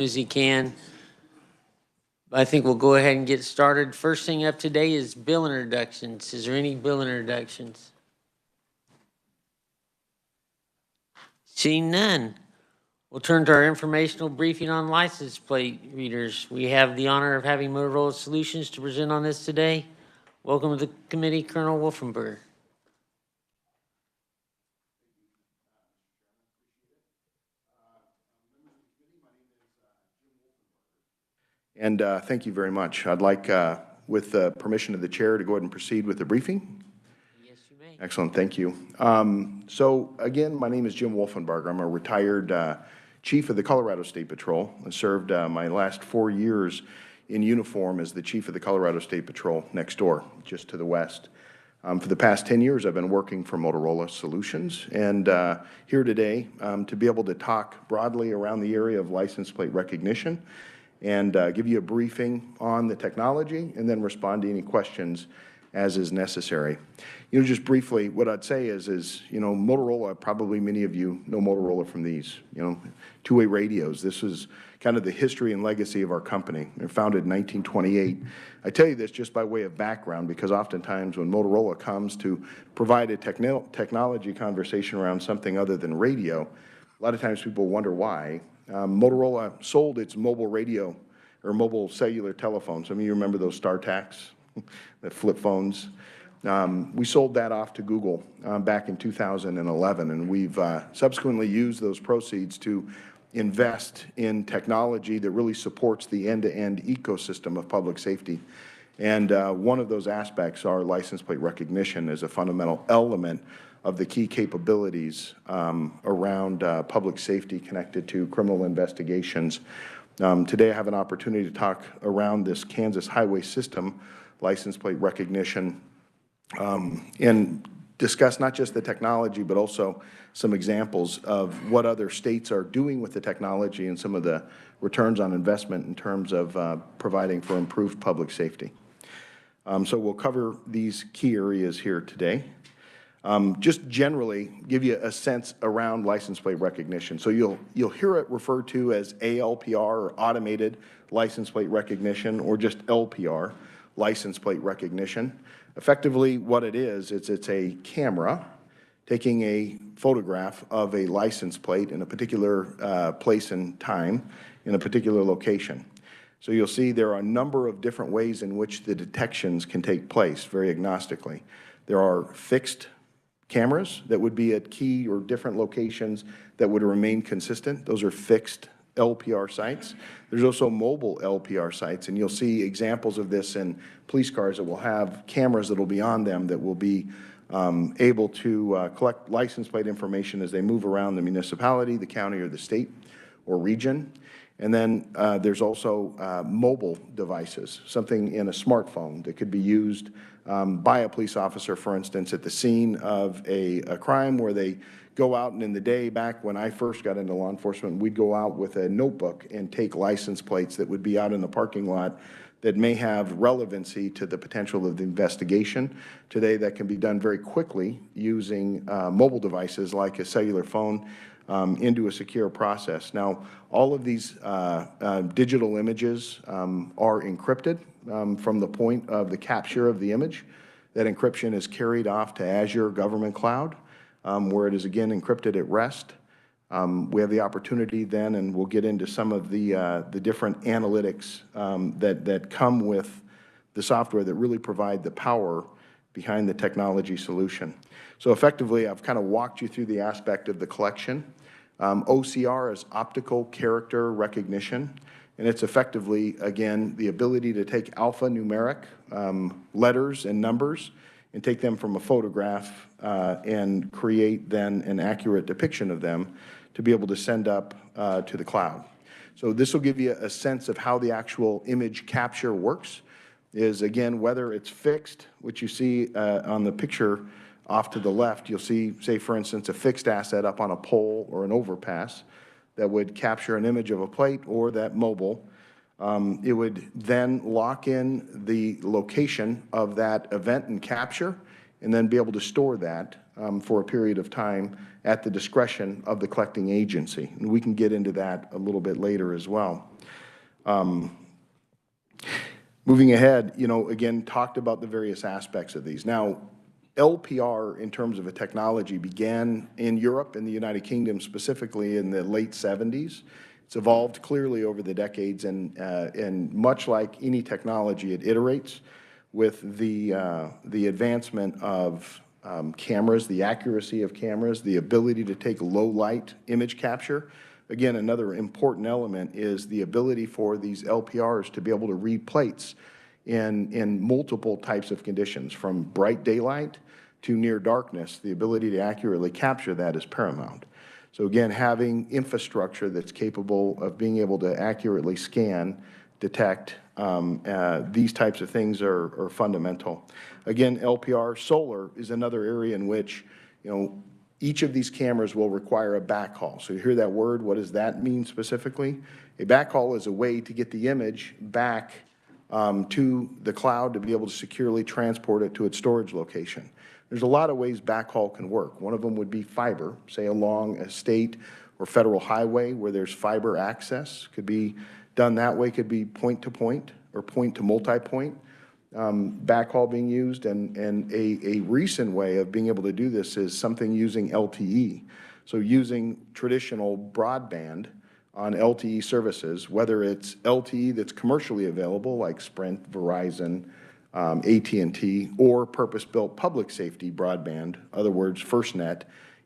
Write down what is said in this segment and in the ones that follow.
as he can. I think we'll go ahead and get started. First thing up today is bill introductions. Is there any bill introductions? Seeing none. We'll turn to our informational briefing on license plate readers. We have the honor of having Motorola Solutions to present on this today. Welcome to the committee, Colonel Wolfenberg. And thank you very much. I'd like, with the permission of the chair, to go ahead and proceed with the briefing. Yes, you may. Excellent, thank you. So again, my name is Jim Wolfenberg. I'm a retired chief of the Colorado State Patrol. I served my last 4 years in uniform as the chief of the Colorado State Patrol next door, just to the west. For the past 10 years, I've been working for Motorola Solutions, and here today to be able to talk broadly around the area of license plate recognition and give you a briefing on the technology and then respond to any questions as is necessary. You know, just briefly, what I'd say is Motorola, probably many of you know Motorola from these, two-way radios. This is kind of the history and legacy of our company. They're founded in 1928. I tell you this just by way of background because oftentimes when Motorola comes to provide a technology conversation around something other than radio, a lot of times people wonder why. Motorola sold its mobile radio or mobile cellular telephone. Some of you remember those StarTACs, the flip phones. We sold that off to Google back in 2011, and we've subsequently used those proceeds to invest in technology that really supports the end-to-end ecosystem of public safety. And one of those aspects, our license plate recognition, is a fundamental element of the key capabilities around public safety connected to criminal investigations. Today I have an opportunity to talk around this Kansas highway system license plate recognition and discuss not just the technology but also some examples of what other states are doing with the technology and some of the returns on investment in terms of providing for improved public safety. So we'll cover these key areas here today. Just generally give you a sense around license plate recognition. So you'll hear it referred to as ALPR, or automated license plate recognition, or just LPR, license plate recognition. Effectively what it is, it's a camera taking a photograph of a license plate in a particular place and time in a particular location. So you'll see there are a number of different ways in which the detections can take place very agnostically. There are fixed cameras that would be at key or different locations that would remain consistent. Those are fixed LPR sites. There's also mobile LPR sites, and you'll see examples of this in police cars that will have cameras that will be on them that will be able to collect license plate information as they move around the municipality, the county, or the state or region. And then there's also mobile devices, something in a smartphone that could be used by a police officer, for instance, at the scene of a crime where they go out, and in the day back when I first got into law enforcement, we'd go out with a notebook and take license plates that would be out in the parking lot that may have relevancy to the potential of the investigation. Today that can be done very quickly using mobile devices like a cellular phone into a secure process. Now, all of these digital images are encrypted from the point of the capture of the image. That encryption is carried off to Azure Government Cloud, where it is again encrypted at rest. We have the opportunity then, and we'll get into some of the different analytics that come with the software that really provide the power behind the technology solution. So effectively, I've kind of walked you through the aspect of the collection. OCR is optical character recognition, and it's effectively, again, the ability to take alphanumeric letters and numbers and take them from a photograph and create then an accurate depiction of them to be able to send up to the cloud. So this will give you a sense of how the actual image capture works, is again, whether it's fixed, which you see on the picture off to the left, you'll see, say for instance, a fixed asset up on a pole or an overpass that would capture an image of a plate, or that mobile. It would then lock in the location of that event and capture and then be able to store that for a period of time at the discretion of the collecting agency. And we can get into that a little bit later as well. Moving ahead, again, talked about the various aspects of these. Now, LPR, in terms of a technology, began in Europe and the United Kingdom specifically in the late 70s. It's evolved clearly over the decades, and much like any technology, it iterates with the advancement of cameras, the accuracy of cameras, the ability to take low-light image capture. Again, another important element is the ability for these LPRs to be able to read plates in multiple types of conditions, from bright daylight to near darkness. The ability to accurately capture that is paramount. So again, having infrastructure that's capable of being able to accurately scan, detect these types of things are fundamental. Again, LPR solar is another area in which, each of these cameras will require a backhaul. So you hear that word, what does that mean specifically? A backhaul is a way to get the image back to the cloud to be able to securely transport it to its storage location. There's a lot of ways backhaul can work. One of them would be fiber, say along a state or federal highway where there's fiber access. Could be done that way, could be point-to-point or point-to-multi-point. Backhaul being used, and a recent way of being able to do this is something using LTE. So using traditional broadband on LTE services, whether it's LTE that's commercially available like Sprint, Verizon, AT&T, or purpose-built public safety broadband, in other words, FirstNet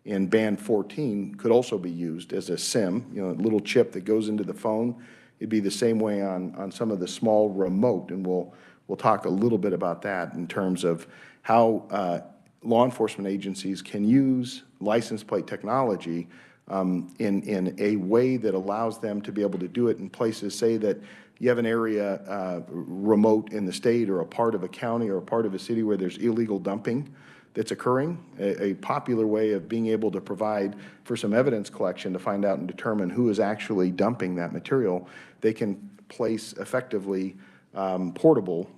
in band 14 could also be used as a SIM, a little chip that goes into the phone. It'd be the same way on some of the small remote, and we'll talk a little bit about that in terms of how law enforcement agencies can use license plate technology in a way that allows them to be able to do it in places, say that you have an area remote in the state or a part of a county or a part of a city where there's illegal dumping that's occurring. A popular way of being able to provide for some evidence collection to find out and determine who is actually dumping that material, they can place effectively portable,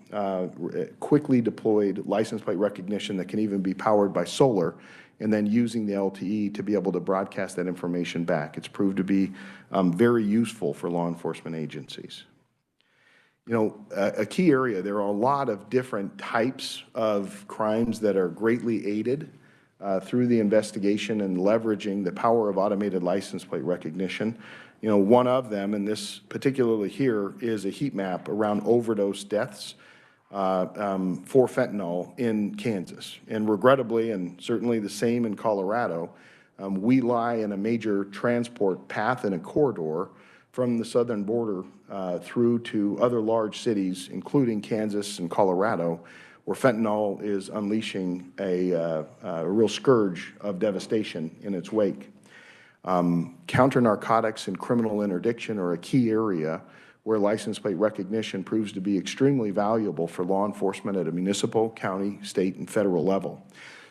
quickly deployed license plate recognition that can even be powered by solar, and then using the LTE to be able to broadcast that information back. It's proved to be very useful for law enforcement agencies. A key area, there are a lot of different types of crimes that are greatly aided through the investigation and leveraging the power of automated license plate recognition. One of them, and this particularly here, is a heat map around overdose deaths for fentanyl in Kansas. And regrettably, and certainly the same in Colorado, we lie in a major transport path and a corridor from the southern border through to other large cities, including Kansas and Colorado, where fentanyl is unleashing a real scourge of devastation in its wake. Counter-narcotics and criminal interdiction are a key area where license plate recognition proves to be extremely valuable for law enforcement at a municipal, county, state, and federal level.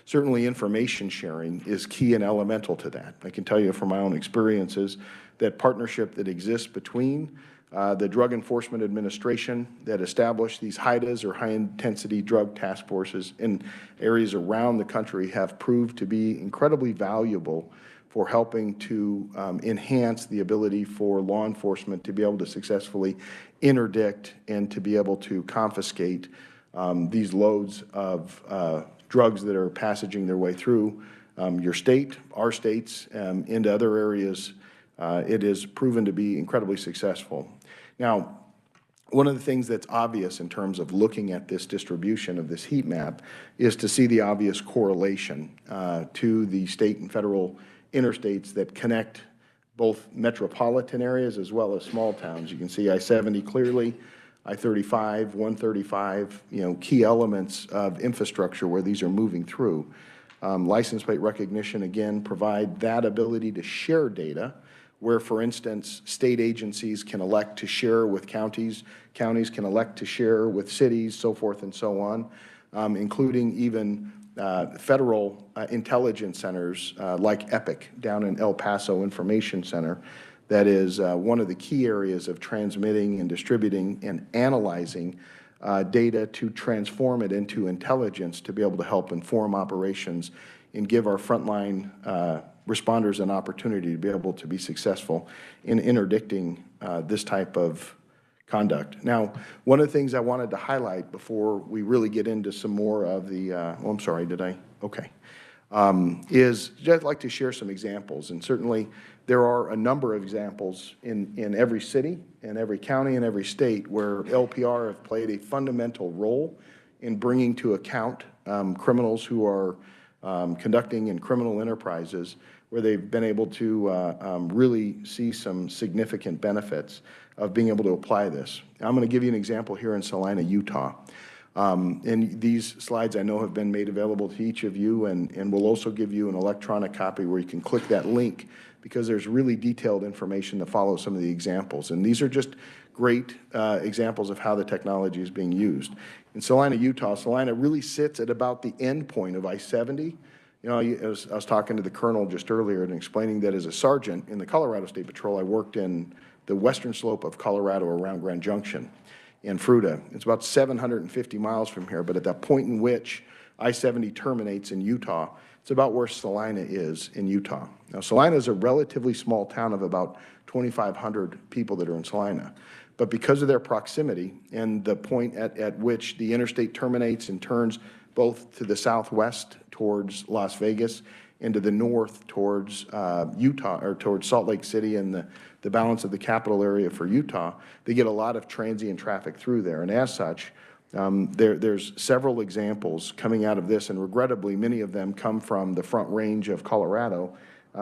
Certainly information sharing is key and elemental to that. I can tell you from my own experiences that partnership that exists between the Drug Enforcement Administration that established these HIDAs, or high-intensity drug task forces, in areas around the country have proved to be incredibly valuable for helping to enhance the ability for law enforcement to be able to successfully interdict and to be able to confiscate these loads of drugs that are passaging their way through your state, our states, into other areas. It is proven to be incredibly successful. Now, one of the things that's obvious in terms of looking at this distribution of this heat map is to see the obvious correlation to the state and federal interstates that connect both metropolitan areas as well as small towns. You can see I-70 clearly, I-35, 135, key elements of infrastructure where these are moving through. License plate recognition, again, provide that ability to share data where, for instance, state agencies can elect to share with counties, counties can elect to share with cities, so forth and so on, including even federal intelligence centers like EPIC down in El Paso Information Center. That is one of the key areas of transmitting and distributing and analyzing data to transform it into intelligence to be able to help inform operations and give our frontline responders an opportunity to be able to be successful in interdicting this type of conduct. Now, one of the things I wanted to highlight before we really get into some more of the, oh, I'm sorry, did I? Okay. Is I'd like to share some examples, and certainly there are a number of examples in every city and every county and every state where LPR have played a fundamental role in bringing to account criminals who are conducting in criminal enterprises, where they've been able to really see some significant benefits of being able to apply this. I'm going to give you an example here in Salina, Utah. And these slides I know have been made available to each of you, and we'll also give you an electronic copy where you can click that link, because there's really detailed information to follow some of the examples. And these are just great examples of how the technology is being used. In Salina, Utah, Salina really sits at about the end point of I-70. You know, I was talking to the colonel just earlier and explaining that as a sergeant in the Colorado State Patrol, I worked in the western slope of Colorado around Grand Junction and Fruita. It's about 750 miles from here, but at that point in which I-70 terminates in Utah, it's about where Salina is in Utah. Now, Salina is a relatively small town of about 2,500 people that are in Salina, but because of their proximity and the point at which the interstate terminates and turns both to the southwest towards Las Vegas and to the north towards Utah, or towards Salt Lake City and the balance of the capital area for Utah, they get a lot of transient traffic through there. And as such, there's several examples coming out of this, and regrettably, many of them come from the Front Range of Colorado.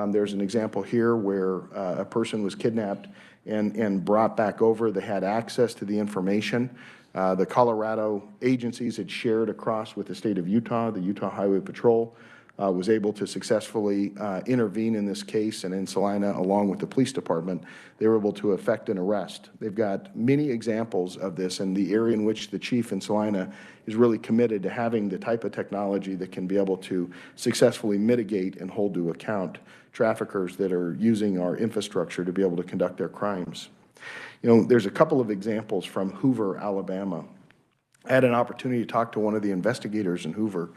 There's an example here where a person was kidnapped and brought back over. They had access to the information. The Colorado agencies had shared across with the state of Utah. The Utah Highway Patrol was able to successfully intervene in this case, and in Salina, along with the police department, they were able to effect an arrest. They've got many examples of this, and the area in which the chief in Salina is really committed to having the type of technology that can be able to successfully mitigate and hold to account traffickers that are using our infrastructure to be able to conduct their crimes. You know, there's a couple of examples from Hoover, Alabama. I had an opportunity to talk to one of the investigators in Hoover,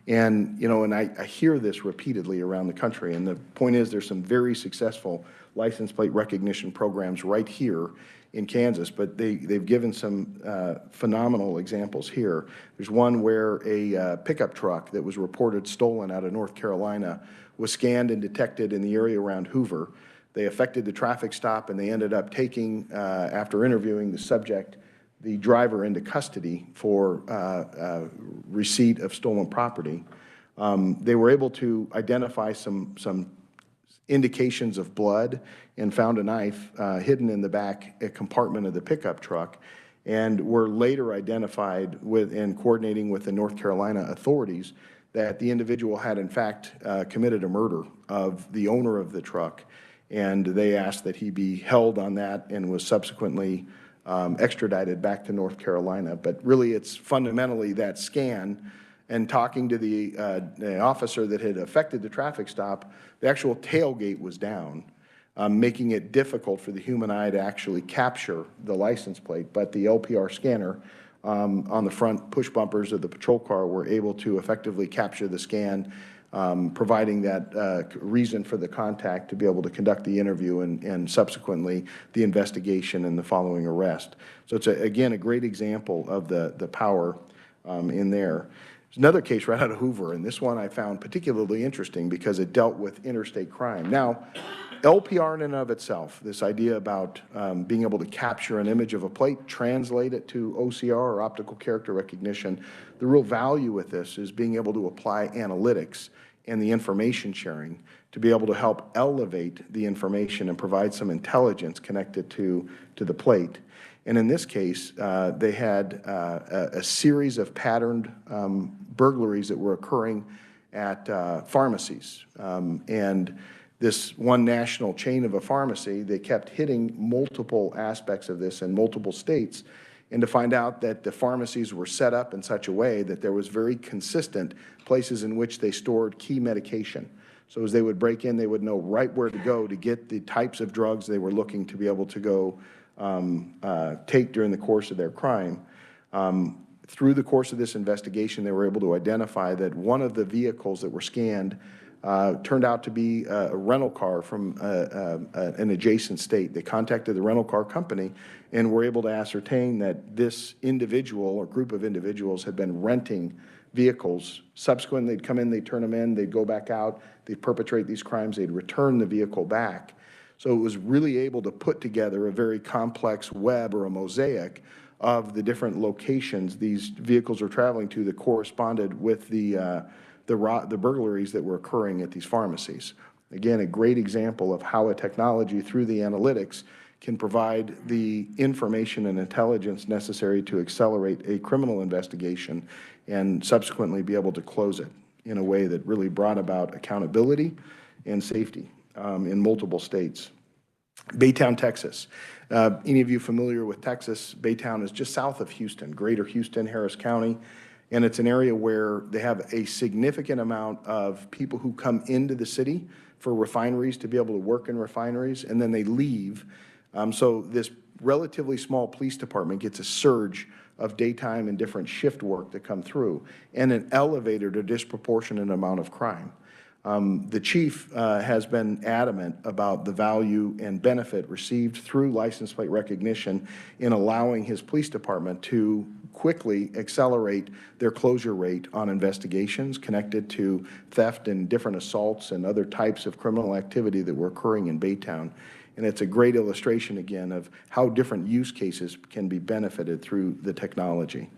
and, you know, and I hear this repeatedly around the country, and the point is there's some very successful license plate recognition programs right here in Kansas, but they've given some phenomenal examples here. There's one where a pickup truck that was reported stolen out of North Carolina was scanned and detected in the area around Hoover. They effected the traffic stop, and they ended up taking, after interviewing the subject, the driver into custody for receipt of stolen property. They were able to identify some indications of blood and found a knife hidden in the back compartment of the pickup truck, and were later identified with, and coordinating with the North Carolina authorities, that the individual had in fact committed a murder of the owner of the truck, and they asked that he be held on that and was subsequently extradited back to North Carolina. But really, it's fundamentally that scan and talking to the officer that had effected the traffic stop. The actual tailgate was down, making it difficult for the human eye to actually capture the license plate. But the LPR scanner on the front push bumpers of the patrol car were able to effectively capture the scan, providing that reason for the contact to be able to conduct the interview and subsequently the investigation and the following arrest. So it's, again, a great example of the power in there. There's another case right out of Hoover, and this one I found particularly interesting because it dealt with interstate crime. Now, LPR in and of itself, this idea about being able to capture an image of a plate, translate it to OCR or optical character recognition, the real value with this is being able to apply analytics and the information sharing to be able to help elevate the information and provide some intelligence connected to the plate. And in this case, they had a series of patterned burglaries that were occurring at pharmacies. And this one national chain of a pharmacy, they kept hitting multiple aspects of this in multiple states, and to find out that the pharmacies were set up in such a way that there was very consistent places in which they stored key medication. So as they would break in, they would know right where to go to get the types of drugs they were looking to be able to go take during the course of their crime. Through the course of this investigation, they were able to identify that one of the vehicles that were scanned turned out to be a rental car from an adjacent state. They contacted the rental car company and were able to ascertain that this individual or group of individuals had been renting vehicles. Subsequently, they'd come in, they'd turn them in, they'd go back out, they'd perpetrate these crimes, they'd return the vehicle back. So it was really able to put together a very complex web or a mosaic of the different locations these vehicles were traveling to that corresponded with the burglaries that were occurring at these pharmacies. Again, a great example of how a technology through the analytics can provide the information and intelligence necessary to accelerate a criminal investigation and subsequently be able to close it in a way that really brought about accountability and safety in multiple states. Baytown, Texas. Any of you familiar with Texas? Baytown is just south of Houston, greater Houston, Harris County, and it's an area where they have a significant amount of people who come into the city for refineries to be able to work in refineries, and then they leave. So this relatively small police department gets a surge of daytime and different shift work that come through, and an elevated or disproportionate amount of crime. The chief has been adamant about the value and benefit received through license plate recognition in allowing his police department to quickly accelerate their closure rate on investigations connected to theft and different assaults and other types of criminal activity that were occurring in Baytown. And it's a great illustration, again, of how different use cases can be benefited through the technology.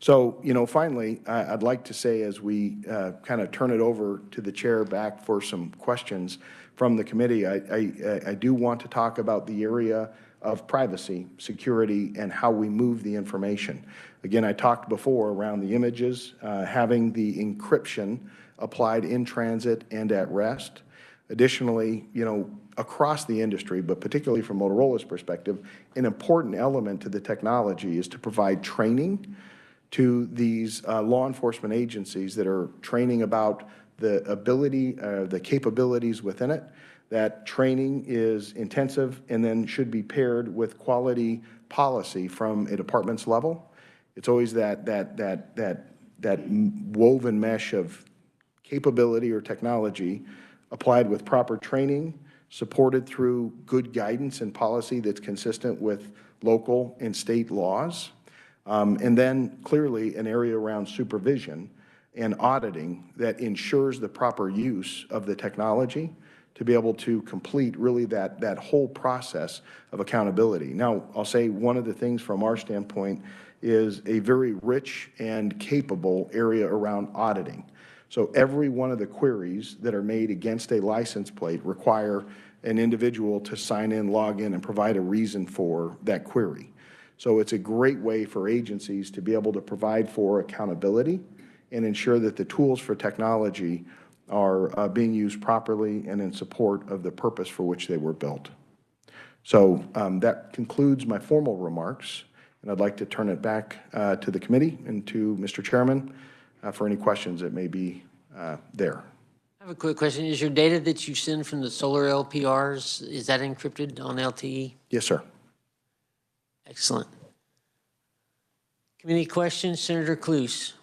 So, finally, I'd like to say, as we kind of turn it over to the chair back for some questions from the committee, I do want to talk about the area of privacy, security, and how we move the information. Again, I talked before around the images, having the encryption applied in transit and at rest. Additionally, across the industry, but particularly from Motorola's perspective, an important element to the technology is to provide training to these law enforcement agencies that are training about the ability, the capabilities within it. That training is intensive and then should be paired with quality policy from a department's level. It's always that woven mesh of capability or technology applied with proper training, supported through good guidance and policy that's consistent with local and state laws. And then clearly an area around supervision and auditing that ensures the proper use of the technology to be able to complete really that whole process of accountability. Now, I'll say one of the things from our standpoint is a very rich and capable area around auditing. So every one of the queries that are made against a license plate require an individual to sign in, log in, and provide a reason for that query. So it's a great way for agencies to be able to provide for accountability and ensure that the tools for technology are being used properly and in support of the purpose for which they were built. So that concludes my formal remarks, and I'd like to turn it back to the committee and to Mr. Chairman for any questions that may be there. I have a quick question. Is your data that you send from the solar LPRs, is that encrypted on LTE? Yes, sir. Excellent. Committee questions, Senator Cluse.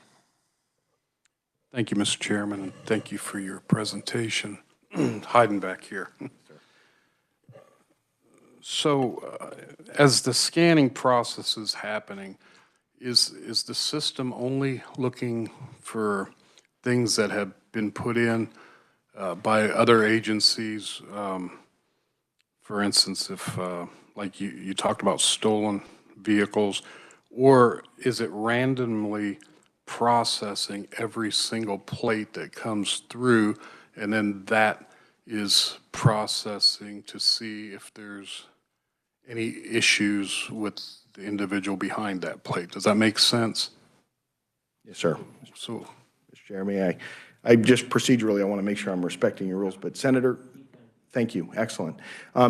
Thank you, Mr. Chairman, and thank you for your presentation. Hiding back here. So, as the scanning process is happening, is the system only looking for things that have been put in by other agencies? For instance, if like you talked about stolen vehicles, or is it randomly processing every single plate that comes through, and then that is processing to see if there's any issues with the individual behind that plate? Does that make sense? Yes, sir. So, Mr. Jeremy, I just procedurally, I want to make sure I'm respecting your rules, but Senator, thank you, excellent.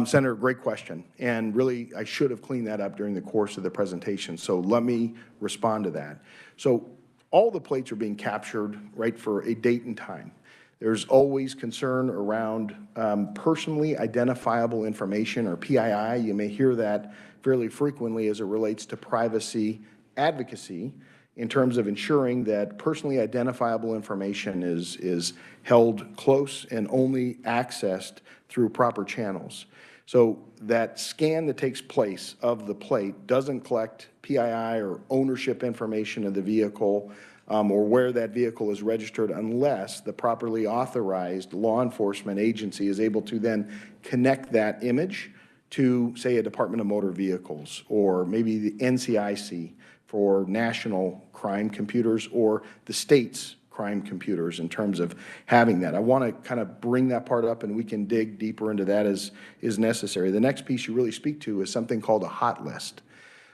Senator, great question, and really, I should have cleaned that up during the course of the presentation, so let me respond to that. So all the plates are being captured, right, for a date and time. There's always concern around personally identifiable information, or PII. You may hear that fairly frequently as it relates to privacy advocacy in terms of ensuring that personally identifiable information is held close and only accessed through proper channels. So that scan that takes place of the plate doesn't collect PII or ownership information of the vehicle or where that vehicle is registered unless the properly authorized law enforcement agency is able to then connect that image to, say, a Department of Motor Vehicles or maybe the NCIC for national crime computers or the state's crime computers in terms of having that. I want to kind of bring that part up, and we can dig deeper into that as is necessary. The next piece you really speak to is something called a hot list.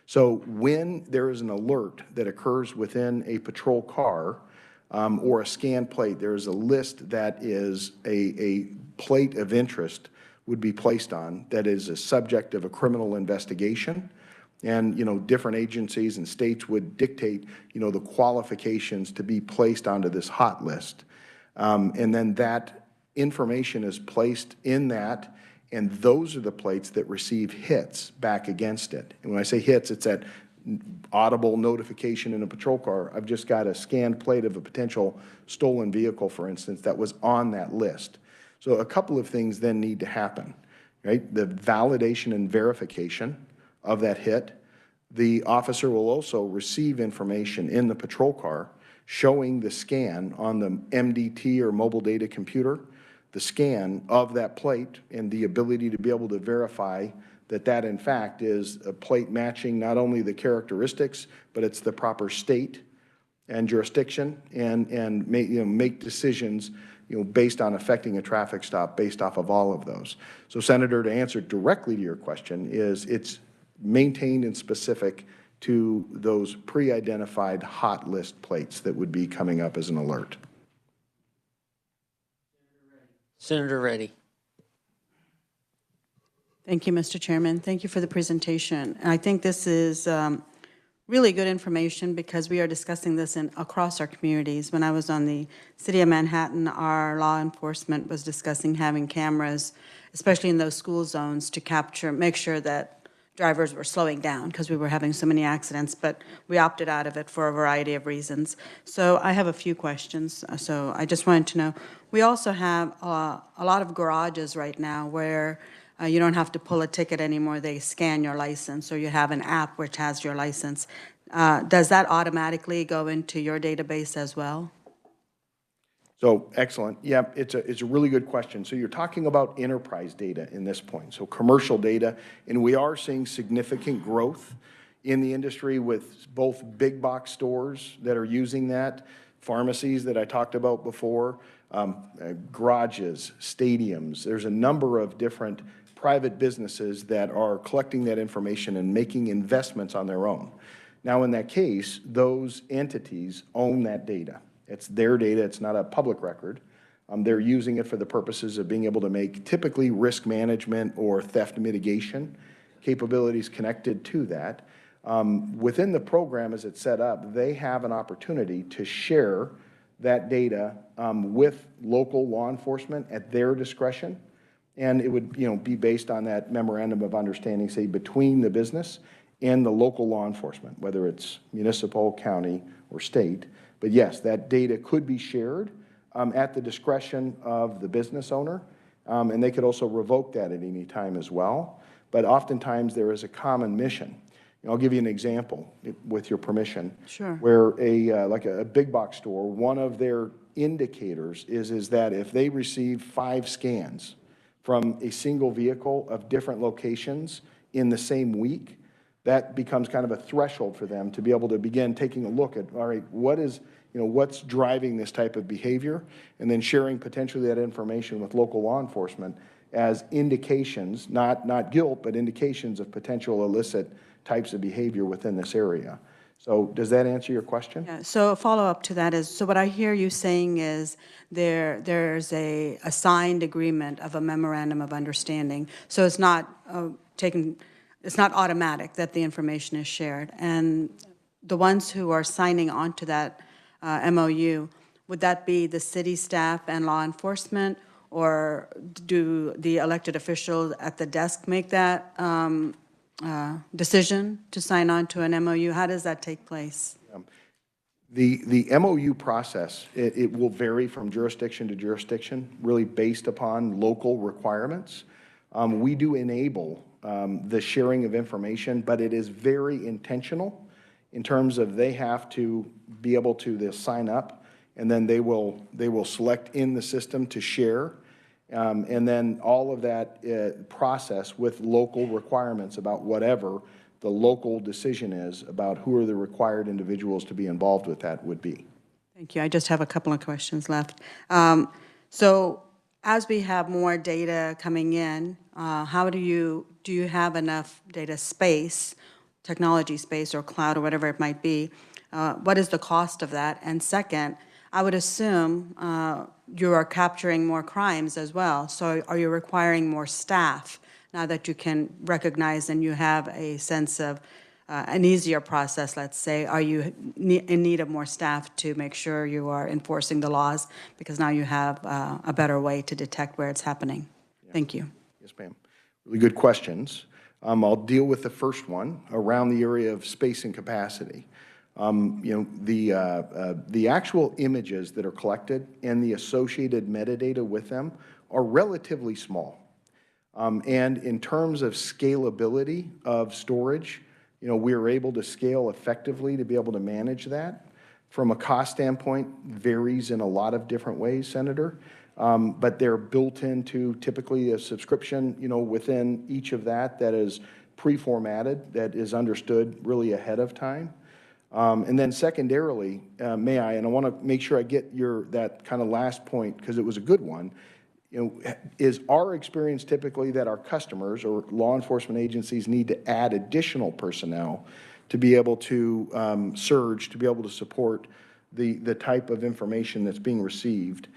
So when there is an alert that occurs within a patrol car or a scan plate, there is a list that is a plate of interest would be placed on that is a subject of a criminal investigation. And, different agencies and states would dictate, the qualifications to be placed onto this hot list. And then that information is placed in that, and those are the plates that receive hits back against it. And when I say hits, it's that audible notification in a patrol car. I've just got a scanned plate of a potential stolen vehicle, for instance, that was on that list. So a couple of things then need to happen, right? The validation and verification of that hit. The officer will also receive information in the patrol car showing the scan on the MDT or mobile data computer, the scan of that plate and the ability to be able to verify that that in fact is a plate matching not only the characteristics, but it's the proper state and jurisdiction and make decisions based on affecting a traffic stop based off of all of those. So Senator, to answer directly to your question is it's maintained and specific to those pre-identified hot list plates that would be coming up as an alert. Senator Reddy. Thank you, Mr. Chairman. Thank you for the presentation. I think this is really good information because we are discussing this across our communities. When I was on the City of Manhattan, our law enforcement was discussing having cameras, especially in those school zones, to make sure that drivers were slowing down because we were having so many accidents, but we opted out of it for a variety of reasons. So I have a few questions. So I just wanted to know, we also have a lot of garages right now where you don't have to pull a ticket anymore. They scan your license, or you have an app which has your license. Does that automatically go into your database as well? So excellent. Yeah, it's a really good question. So you're talking about enterprise data in this point, so commercial data, and we are seeing significant growth in the industry with both big box stores that are using that, pharmacies that I talked about before, garages, stadiums. There's a number of different private businesses that are collecting that information and making investments on their own. Now, in that case, those entities own that data. It's their data. It's not a public record. They're using it for the purposes of being able to make typically risk management or theft mitigation capabilities connected to that. Within the program as it's set up, they have an opportunity to share that data with local law enforcement at their discretion. And it would be based on that memorandum of understanding, say, between the business and the local law enforcement, whether it's municipal, county, or state. But yes, that data could be shared at the discretion of the business owner, and they could also revoke that at any time as well. But oftentimes there is a common mission. I'll give you an example, with your permission. Sure. Where like a big box store, one of their indicators is that if they receive 5 scans from a single vehicle of different locations in the same week, that becomes kind of a threshold for them to be able to begin taking a look at, all right, what's driving this type of behavior, and then sharing potentially that information with local law enforcement as indications, not guilt, but indications of potential illicit types of behavior within this area. So does that answer your question? Yeah, so a follow-up to that is, so what I hear you saying is there's a signed agreement of a memorandum of understanding, so it's not it's not automatic that the information is shared. And the ones who are signing on to that MOU, would that be the city staff and law enforcement, or do the elected officials at the desk make that decision to sign on to an MOU? How does that take place? The MOU process, it will vary from jurisdiction to jurisdiction, really based upon local requirements. We do enable the sharing of information, but it is very intentional in terms of they have to be able to, they'll sign up, and then they will select in the system to share. And then all of that process with local requirements about whatever the local decision is about who are the required individuals to be involved with that would be. Thank you. I just have a couple of questions left. So as we have more data coming in, how do you have enough data space, technology space or cloud or whatever it might be? What is the cost of that? And second, I would assume you are capturing more crimes as well. So are you requiring more staff now that you can recognize and you have a sense of an easier process, let's say? Are you in need of more staff to make sure you are enforcing the laws because now you have a better way to detect where it's happening? Thank you. Yes, ma'am. Really good questions. I'll deal with the first one around the area of space and capacity. The actual images that are collected and the associated metadata with them are relatively small. And in terms of scalability of storage, we are able to scale effectively to be able to manage that. From a cost standpoint, varies in a lot of different ways, Senator. But they're built into typically a subscription, within each of that is pre-formatted, that is understood really ahead of time. And then secondarily, may I, and I want to make sure I get that kind of last point because it was a good one, is our experience typically that our customers or law enforcement agencies need to add additional personnel to be able to surge, to be able to support the type of information that's being received.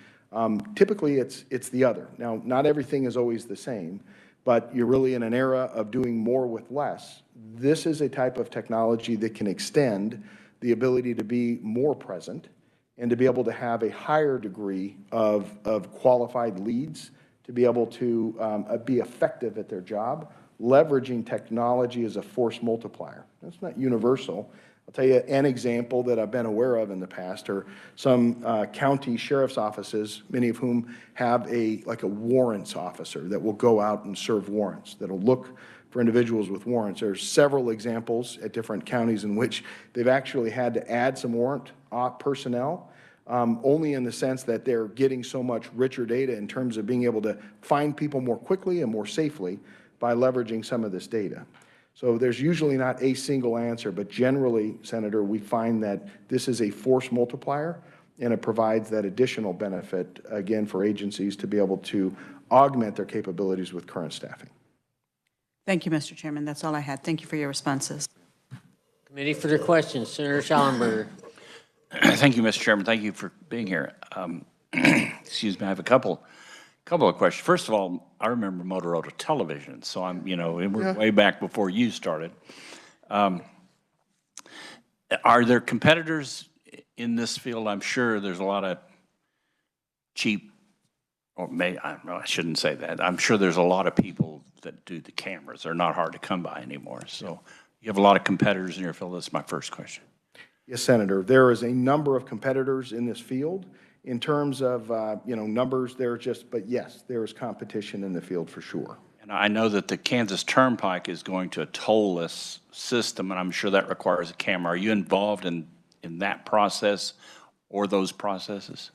Typically, it's the other. Now, not everything is always the same, but you're really in an era of doing more with less. This is a type of technology that can extend the ability to be more present and to be able to have a higher degree of qualified leads to be able to be effective at their job, leveraging technology as a force multiplier. That's not universal. I'll tell you an example that I've been aware of in the past are some county sheriff's offices, many of whom have like a warrants officer that will go out and serve warrants, that'll look for individuals with warrants. There's several examples at different counties in which they've actually had to add some warrant personnel, only in the sense that they're getting so much richer data in terms of being able to find people more quickly and more safely by leveraging some of this data. So there's usually not a single answer, but generally, Senator, we find that this is a force multiplier, and it provides that additional benefit, again, for agencies to be able to augment their capabilities with current staffing. Thank you, Mr. Chairman. That's all I had. Thank you for your responses. Committee for their questions. Senator Schallenberger. Thank you, Mr. Chairman. Thank you for being here. Excuse me, I have a couple of questions. First of all, I remember Motorola television, so we're way back before you started. Are there competitors in this field? I'm sure there's a lot of cheap, or I shouldn't say that. I'm sure there's a lot of people that do the cameras. They're not hard to come by anymore. So you have a lot of competitors in your field. That's my first question. Yes, Senator. There is a number of competitors in this field. In terms of, numbers, but yes, there is competition in the field for sure. And I know that the Kansas Turnpike is going to a toll-less system, and I'm sure that requires a camera. Are you involved in that process or those processes?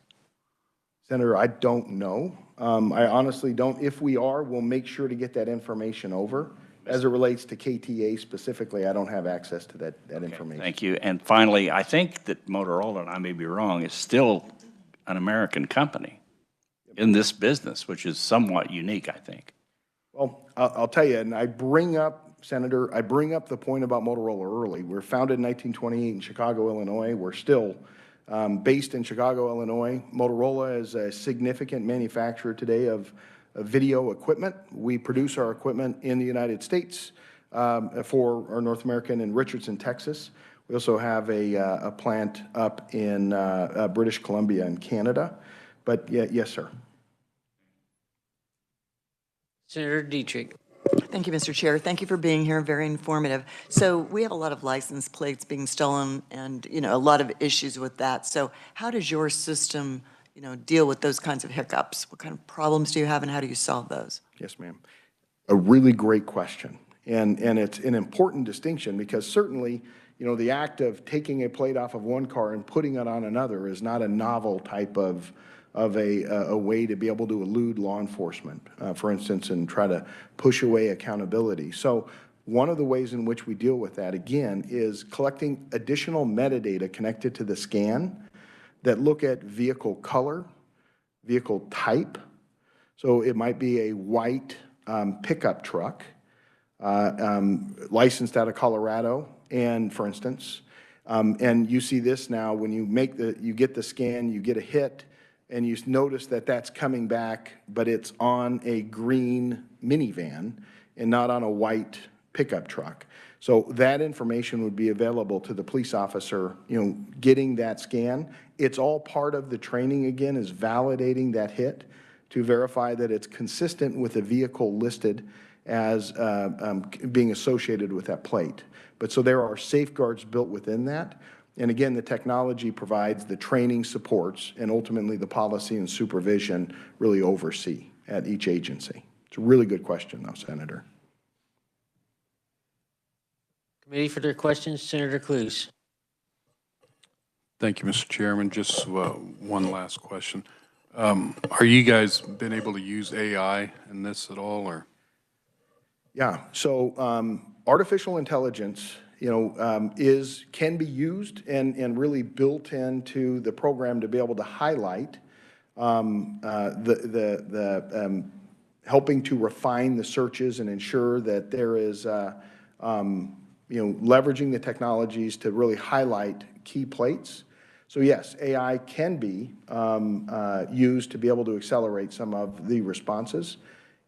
Senator, I don't know. I honestly don't. If we are, we'll make sure to get that information over. As it relates to KTA specifically, I don't have access to that information. Thank you. And finally, I think that Motorola, and I may be wrong, is still an American company in this business, which is somewhat unique, I think. Well, I'll tell you, and Senator, I bring up the point about Motorola early. We were founded in 1928 in Chicago, Illinois. We're still based in Chicago, Illinois. Motorola is a significant manufacturer today of video equipment. We produce our equipment in the United States for our North American in Richardson, Texas. We also have a plant up in British Columbia in Canada. But yes, sir. Senator Dietrich. Thank you, Mr. Chair. Thank you for being here. Very informative. So we have a lot of license plates being stolen and, a lot of issues with that. So how does your system, deal with those kinds of hiccups? What kind of problems do you have and how do you solve those? Yes, ma'am. A really great question. And it's an important distinction because certainly, the act of taking a plate off of one car and putting it on another is not a novel type of a way to be able to elude law enforcement, for instance, and try to push away accountability. So one of the ways in which we deal with that, again, is collecting additional metadata connected to the scan that look at vehicle color, vehicle type. So it might be a white pickup truck licensed out of Colorado, and for instance, and you see this now when you get the scan, you get a hit, and you notice that that's coming back, but it's on a green minivan and not on a white pickup truck. So that information would be available to the police officer, getting that scan. It's all part of the training, again, is validating that hit to verify that it's consistent with the vehicle listed as being associated with that plate. But so there are safeguards built within that. And again, the technology provides the training supports and ultimately the policy and supervision really oversee at each agency. It's a really good question, though, Senator. Committee for their questions, Senator Cluse. Thank you, Mr. Chairman. Just one last question. Are you guys been able to use AI in this at all, or? Yeah, so artificial intelligence, can be used and really built into the program to be able to highlight helping to refine the searches and ensure that there is, leveraging the technologies to really highlight key plates. So yes, AI can be used to be able to accelerate some of the responses.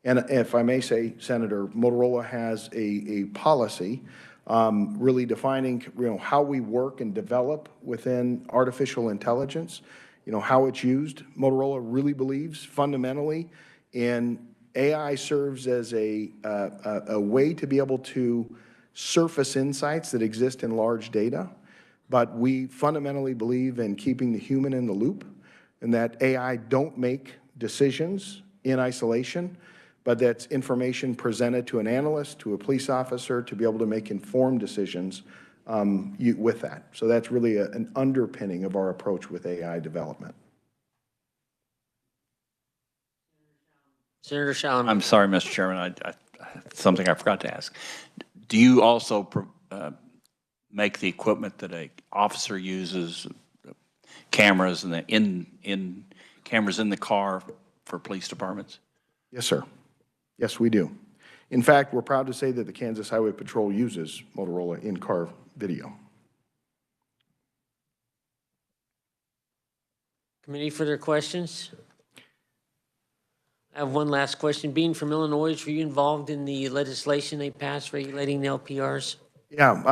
And if I may say, Senator, Motorola has a policy really defining, how we work and develop within artificial intelligence, how it's used. Motorola really believes fundamentally in AI serves as a way to be able to surface insights that exist in large data, but we fundamentally believe in keeping the human in the loop and that AI don't make decisions in isolation, but that's information presented to an analyst, to a police officer, to be able to make informed decisions with that. So that's really an underpinning of our approach with AI development. Senator Shalom. I'm sorry, Mr. Chairman, something I forgot to ask. Do you also make the equipment that an officer uses, cameras and cameras in the car for police departments? Yes, sir. Yes, we do. In fact, we're proud to say that the Kansas Highway Patrol uses Motorola in-car video. Committee for their questions. I have one last question. Being from Illinois, were you involved in the legislation they passed regulating the LPRs? Yeah,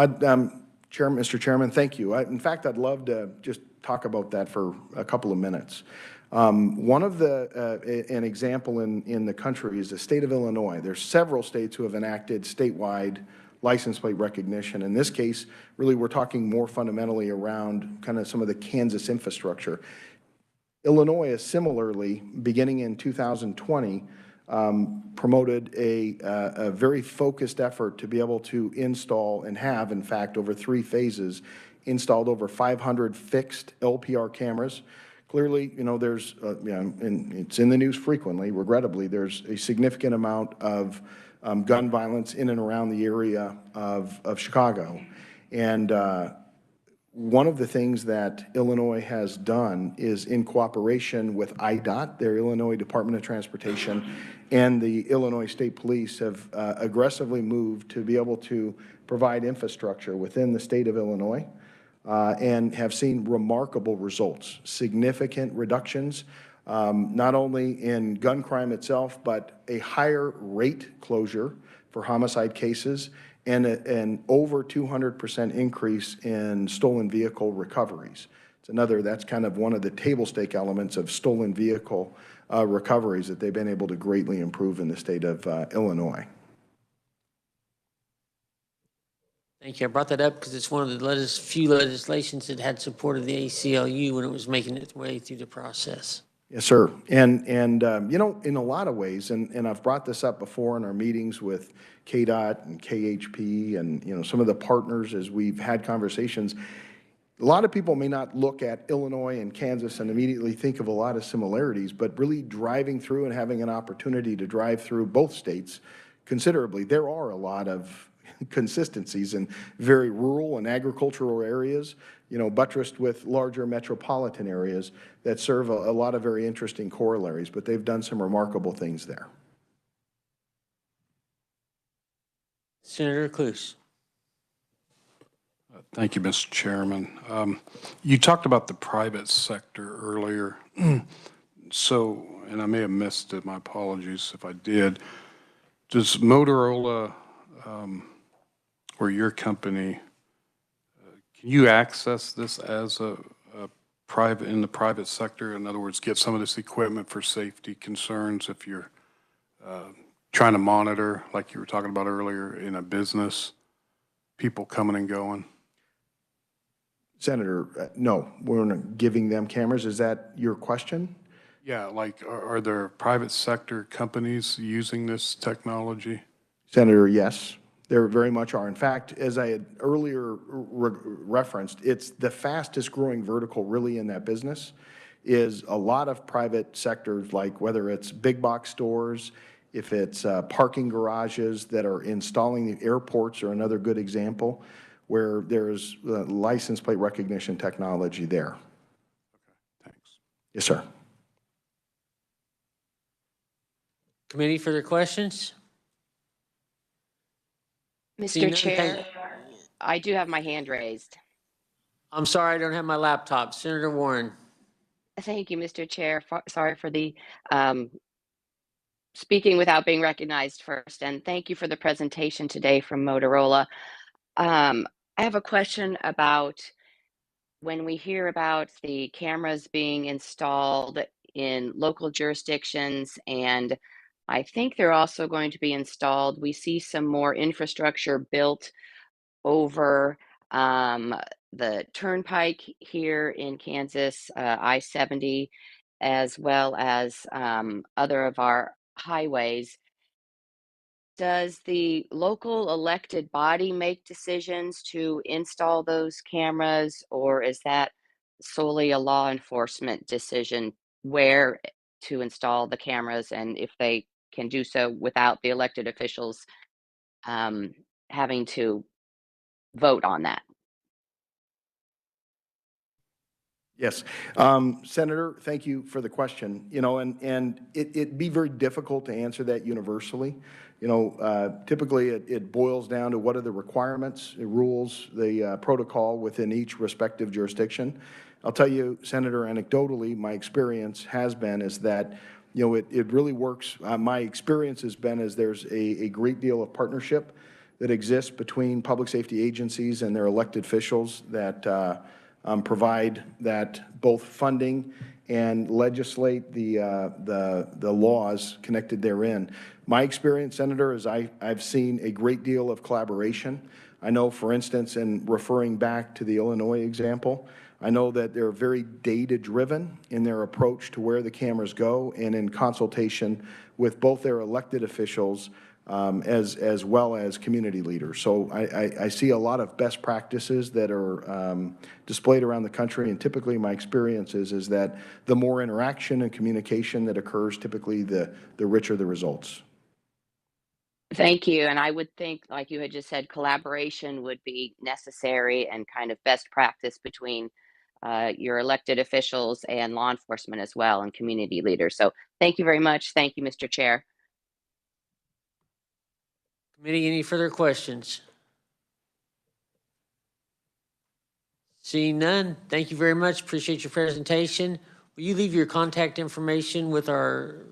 Mr. Chairman, thank you. In fact, I'd love to just talk about that for a couple of minutes. One of an example in the country is the state of Illinois. There's several states who have enacted statewide license plate recognition. In this case, really, we're talking more fundamentally around kind of some of the Kansas infrastructure. Illinois is similarly, beginning in 2020, promoted a very focused effort to be able to install and have, in fact, over 3 phases, installed over 500 fixed LPR cameras. Clearly, there's, and it's in the news frequently, regrettably, there's a significant amount of gun violence in and around the area of Chicago. And one of the things that Illinois has done is in cooperation with IDOT, their Illinois Department of Transportation, and the Illinois State Police have aggressively moved to be able to provide infrastructure within the state of Illinois and have seen remarkable results, significant reductions, not only in gun crime itself, but a higher rate closure for homicide cases and an over 200% increase in stolen vehicle recoveries. That's kind of one of the table stake elements of stolen vehicle recoveries that they've been able to greatly improve in the state of Illinois. Thank you. I brought that up because it's one of the few legislations that had support of the ACLU when it was making its way through the process. Yes, sir. And you know, in a lot of ways, and I've brought this up before in our meetings with KDOT and KHP and, you know, some of the partners as we've had conversations, a lot of people may not look at Illinois and Kansas and immediately think of a lot of similarities, but really driving through and having an opportunity to drive through both states considerably, there are a lot of consistencies in very rural and agricultural areas, you know, buttressed with larger metropolitan areas that serve a lot of very interesting corollaries, but they've done some remarkable things there. Senator Cluse. Thank you, Mr. Chairman. You talked about the private sector earlier. So, and I may have missed it, my apologies if I did. Does Motorola or your company, can you access this as a private, in the private sector? In other words, get some of this equipment for safety concerns if you're trying to monitor, like you were talking about earlier, in a business, people coming and going? Senator, no, we're not giving them cameras. Is that your question? Yeah, like, are there private sector companies using this technology? Senator, yes, there very much are. In fact, as I had earlier referenced, it's the fastest growing vertical really in that business is a lot of private sectors, like whether it's big box stores, if it's parking garages that are installing the airports are another good example where there's license plate recognition technology there. Okay, thanks. Yes, sir. Committee, further questions? Seeing Mr. none, Chair, I do have my hand raised. I'm sorry, I don't have my laptop. Senator Warren. Thank you, Mr. Chair. Sorry for the speaking without being recognized first, and thank you for the presentation today from Motorola. I have a question about when we hear about the cameras being installed in local jurisdictions, and I think they're also going to be installed. We see some more infrastructure built over the turnpike here in Kansas, I-70, as well as other of our highways. Does the local elected body make decisions to install those cameras, or is that solely a law enforcement decision where to install the cameras and if they can do so without the elected officials having to vote on that? Yes. Senator, thank you for the question. You know, and it'd be very difficult to answer that universally. You know, typically it boils down to what are the requirements, the rules, the protocol within each respective jurisdiction. I'll tell you, Senator, anecdotally, my experience has been is that, you know, it really works. My experience has been is there's a great deal of partnership that exists between public safety agencies and their elected officials that provide that both funding and legislate the laws connected therein. My experience, Senator, is I've seen a great deal of collaboration. I know, for instance, in referring back to the Illinois example, I know that they're very data-driven in their approach to where the cameras go and in consultation with both their elected officials as well as community leaders. So I see a lot of best practices that are displayed around the country, and typically my experience is that the more interaction and communication that occurs, typically the richer the results. Thank you. And I would think, like you had just said, collaboration would be necessary and kind of best practice between your elected officials and law enforcement as well and community leaders. So thank you very much. Thank you, Mr. Chair. Committee, any further questions? Seeing none, thank you very much. Appreciate your presentation. Will you leave your contact information with our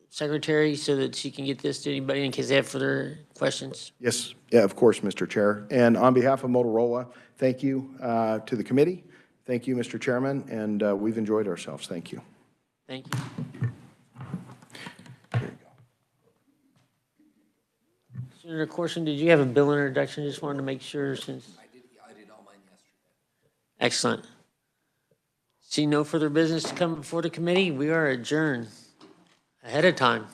secretary so that she can get this to anybody in case they have further questions? Yes, yeah, of course, Mr. Chair. And on behalf of Motorola, thank you to the committee. Thank you, Mr. Chairman, and we've enjoyed ourselves. Thank you. Thank you. There you go. Senator Corson, did you have a bill introduction? Just wanted to make sure since. I did all mine yesterday. Excellent. See no further business to come before the committee. We are adjourned ahead of time.